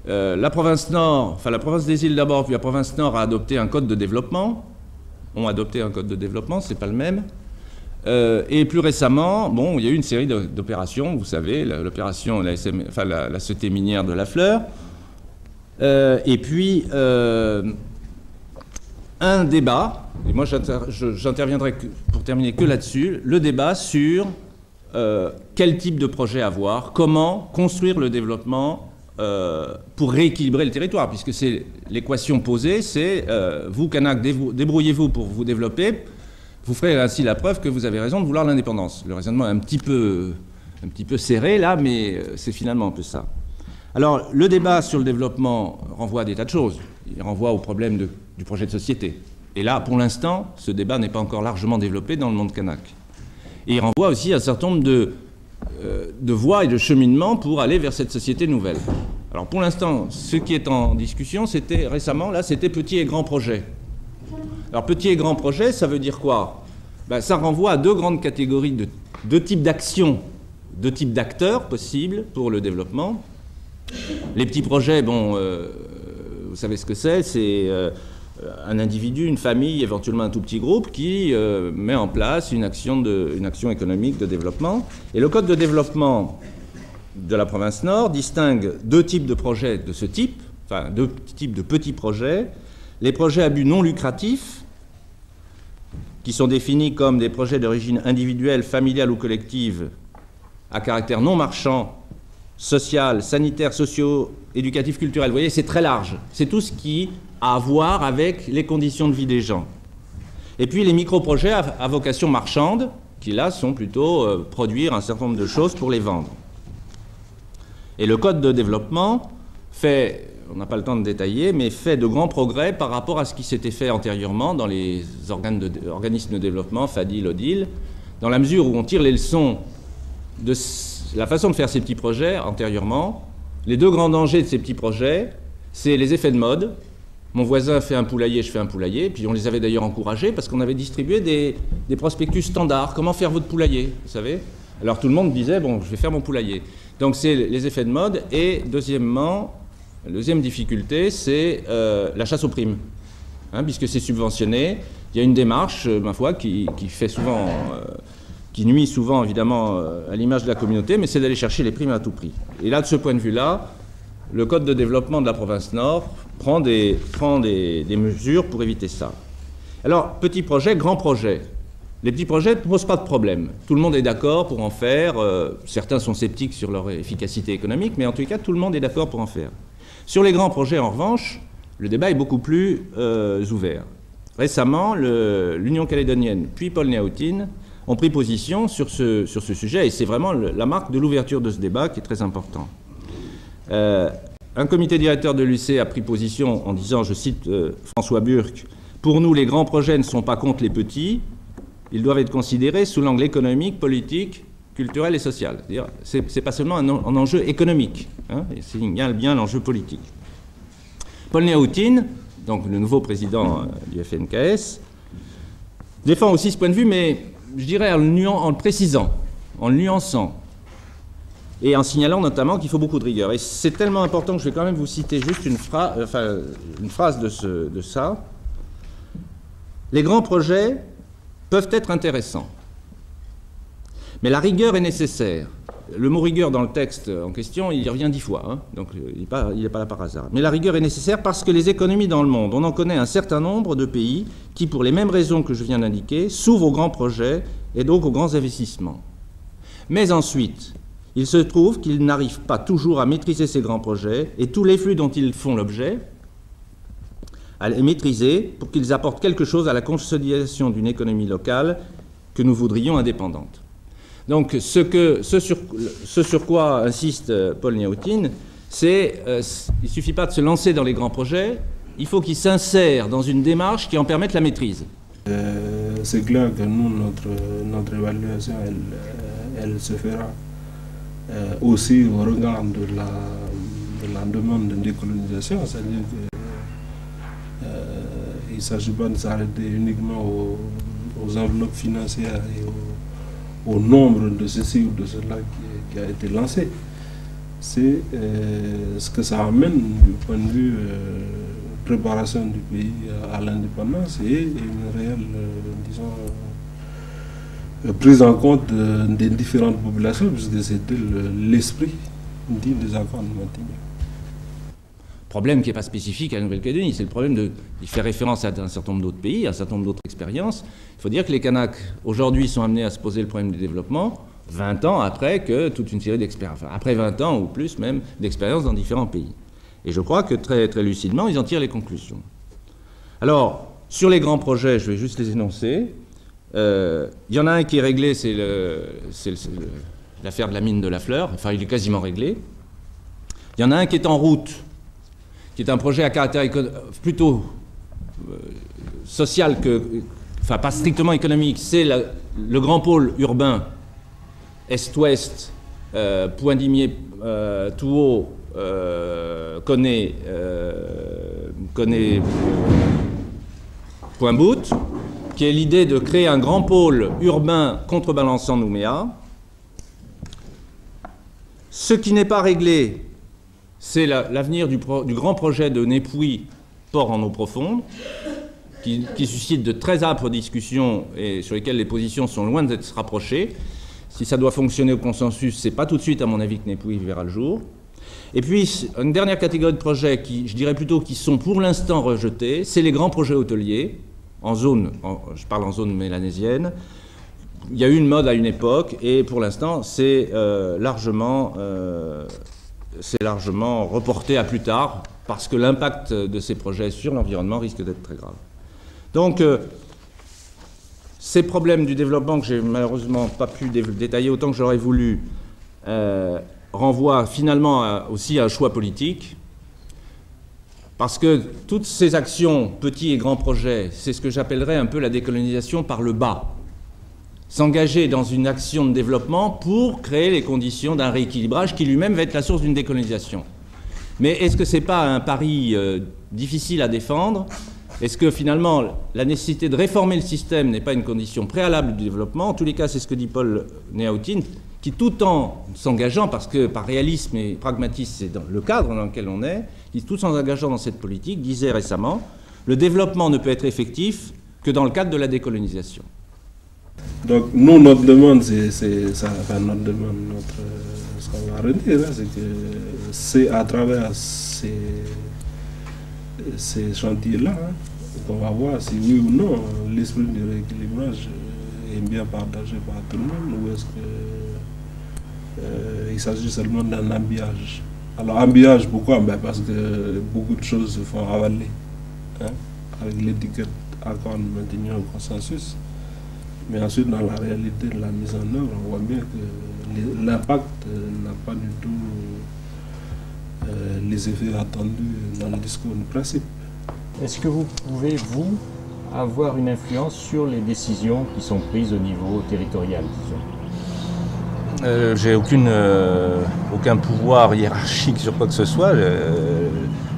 la province Nord, enfin la province des îles d'abord, puis la province Nord a adopté un code de développement, ont adopté un code de développement, c'est pas le même. Et plus récemment, bon, il y a eu une série d'opérations, vous savez, l'opération, la Société minière de la Fleur, et puis un débat, et moi j'interviendrai pour terminer que là-dessus, le débat sur quel type de projet avoir, comment construire le développement pour rééquilibrer le territoire, puisque c'est l'équation posée, c'est vous, Kanaks, débrouillez-vous pour vous développer, vous ferez ainsi la preuve que vous avez raison de vouloir l'indépendance. Le raisonnement est un petit peu serré là, mais c'est finalement un peu ça. Alors, le débat sur le développement renvoie à des tas de choses. Il renvoie au problème du projet de société. Et là, pour l'instant, ce débat n'est pas encore largement développé dans le monde kanak. Et il renvoie aussi à un certain nombre de voies et de cheminements pour aller vers cette société nouvelle. Alors, pour l'instant, ce qui est en discussion, c'était récemment, là, c'était petits et grands projets. Alors, petits et grands projets, ça veut dire quoi? Ça renvoie à deux grandes catégories, deux types d'actions, deux types d'acteurs possibles pour le développement. Les petits projets, bon, vous savez ce que c'est. C'est un individu, une famille, éventuellement un tout petit groupe qui met en place une action économique de développement. Et le code de développement de la province Nord distingue deux types de projets de ce type, enfin deux types de petits projets. Les projets à but non lucratif, qui sont définis comme des projets d'origine individuelle, familiale ou collective, à caractère non marchand, social, sanitaire, socio-éducatif, culturel. Vous voyez, c'est très large. C'est tout ce qui a à voir avec les conditions de vie des gens. Et puis les micro-projets à vocation marchande, qui là sont plutôt produire un certain nombre de choses pour les vendre. Et le code de développement fait, on n'a pas le temps de détailler, mais fait de grands progrès par rapport à ce qui s'était fait antérieurement dans les organismes de développement, FADIL, ODIL, dans la mesure où on tire les leçons de la façon de faire ces petits projets antérieurement. Les deux grands dangers de ces petits projets, c'est les effets de mode. Mon voisin fait un poulailler, je fais un poulailler. Puis on les avait d'ailleurs encouragés parce qu'on avait distribué des prospectus standards. Comment faire votre poulailler, vous savez? Alors tout le monde disait, bon, je vais faire mon poulailler. Donc c'est les effets de mode. Et deuxièmement, la deuxième difficulté, c'est la chasse aux primes. Hein, puisque c'est subventionné. Il y a une démarche, ma foi, qui fait souvent... qui nuit souvent, évidemment, à l'image de la communauté, mais c'est d'aller chercher les primes à tout prix. Et là, de ce point de vue-là, le Code de développement de la province Nord prend des mesures pour éviter ça. Alors, petit projet, grand projet. Les petits projets ne posent pas de problème. Tout le monde est d'accord pour en faire. Certains sont sceptiques sur leur efficacité économique, mais en tout cas, tout le monde est d'accord pour en faire. Sur les grands projets, en revanche, le débat est beaucoup plus ouvert. Récemment, l'Union calédonienne, puis Paul Néautine, ont pris position sur ce sujet, et c'est vraiment la marque de l'ouverture de ce débat qui est très important. Un comité directeur de l'UC a pris position en disant, je cite François Burck, « Pour nous, les grands projets ne sont pas contre les petits, ils doivent être considérés sous l'angle économique, politique, culturel et social. » C'est-à-dire, c'est pas seulement un enjeu économique, hein, il signale bien l'enjeu politique. Paul Néautine, donc le nouveau président du FNKS, défend aussi ce point de vue, mais je dirais en le précisant, en le nuançant, et en signalant notamment qu'il faut beaucoup de rigueur. Et c'est tellement important que je vais quand même vous citer juste une phrase de ça. Les grands projets peuvent être intéressants, mais la rigueur est nécessaire. Le mot rigueur dans le texte en question, il y revient 10 fois, hein, donc il n'est pas là par hasard. Mais la rigueur est nécessaire parce que les économies dans le monde, on en connaît un certain nombre de pays qui, pour les mêmes raisons que je viens d'indiquer, s'ouvrent aux grands projets et donc aux grands investissements. Mais ensuite, il se trouve qu'ils n'arrivent pas toujours à maîtriser ces grands projets et tous les flux dont ils font l'objet, à les maîtriser pour qu'ils apportent quelque chose à la consolidation d'une économie locale que nous voudrions indépendante. Donc ce sur quoi insiste Paul Néautine, c'est il ne suffit pas de se lancer dans les grands projets, il faut qu'ils s'insèrent dans une démarche qui en permette la maîtrise. C'est clair que nous, notre évaluation, elle se fera aussi au regard de la demande de décolonisation, c'est-à-dire qu'il ne s'agit pas de s'arrêter uniquement aux enveloppes financières et au nombre de ceci ou de cela qui a été lancé. C'est ce que ça amène du point de vue préparation du pays à l'indépendance et une réelle, disons, prise en compte des différentes populations, puisque c'était l'esprit dit des accords de Matignon. Problème qui n'est pas spécifique à la Nouvelle-Calédonie, c'est le problème il fait référence à un certain nombre d'autres pays, à un certain nombre d'autres expériences. Il faut dire que les Kanaks, aujourd'hui, sont amenés à se poser le problème du développement 20 ans après que toute une série d'expériences, enfin, après 20 ans ou plus même, d'expériences dans différents pays. Et je crois que très, très lucidement, ils en tirent les conclusions. Alors, sur les grands projets, je vais juste les énoncer. Il y en a un qui est réglé, c'est l'affaire de la mine de la Fleur, enfin il est quasiment réglé. Il y en a un qui est en route, qui est un projet à caractère plutôt social que, enfin pas strictement économique, c'est le grand pôle urbain Est-Ouest, Poindimier, Touhaut, Koné, Point-Bout, qui est l'idée de créer un grand pôle urbain contrebalançant Nouméa. Ce qui n'est pas réglé, c'est l'avenir du grand projet de Népouy, port en eau profonde, qui suscite de très âpres discussions et sur lesquelles les positions sont loin d'être rapprochées. Si ça doit fonctionner au consensus, c'est pas tout de suite, à mon avis, que Népouy verra le jour. Et puis, une dernière catégorie de projets qui, je dirais plutôt, qui sont pour l'instant rejetés, c'est les grands projets hôteliers, je parle en zone mélanésienne. Il y a eu une mode à une époque, et pour l'instant, c'est largement reporté à plus tard, parce que l'impact de ces projets sur l'environnement risque d'être très grave. Donc, ces problèmes du développement que j'ai malheureusement pas pu détailler autant que j'aurais voulu renvoient finalement aussi à un choix politique, parce que toutes ces actions, petits et grands projets, c'est ce que j'appellerais un peu la décolonisation par le bas. S'engager dans une action de développement pour créer les conditions d'un rééquilibrage qui lui-même va être la source d'une décolonisation. Mais est-ce que ce n'est pas un pari difficile à défendre? Est-ce que finalement la nécessité de réformer le système n'est pas une condition préalable du développement? En tous les cas, c'est ce que dit Paul Néautine, qui tout en s'engageant, parce que par réalisme et pragmatisme, c'est dans le cadre dans lequel on est, qui tout en s'engageant dans cette politique, disait récemment, le développement ne peut être effectif que dans le cadre de la décolonisation. Donc nous, notre demande, ce qu'on va redire, c'est que c'est à travers ces chantiers-là qu'on va voir si oui ou non l'esprit du rééquilibrage est bien partagé par tout le monde, ou est-ce qu'il s'agit seulement d'un habillage. Alors habillage, pourquoi? Parce que beaucoup de choses se font avaler, hein, avec l'étiquette accord de maintenir un consensus. Mais ensuite, dans la réalité de la mise en œuvre, on voit bien que l'impact n'a pas du tout les effets attendus dans le discours de principe. Est-ce que vous pouvez, vous, avoir une influence sur les décisions qui sont prises au niveau territorial, disons? J'ai aucun pouvoir hiérarchique sur quoi que ce soit.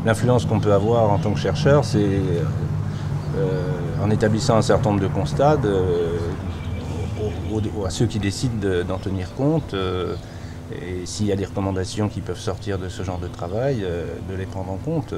L'influence qu'on peut avoir en tant que chercheur, c'est en établissant un certain nombre de constats à ceux qui décident d'en tenir compte, et s'il y a des recommandations qui peuvent sortir de ce genre de travail, de les prendre en compte.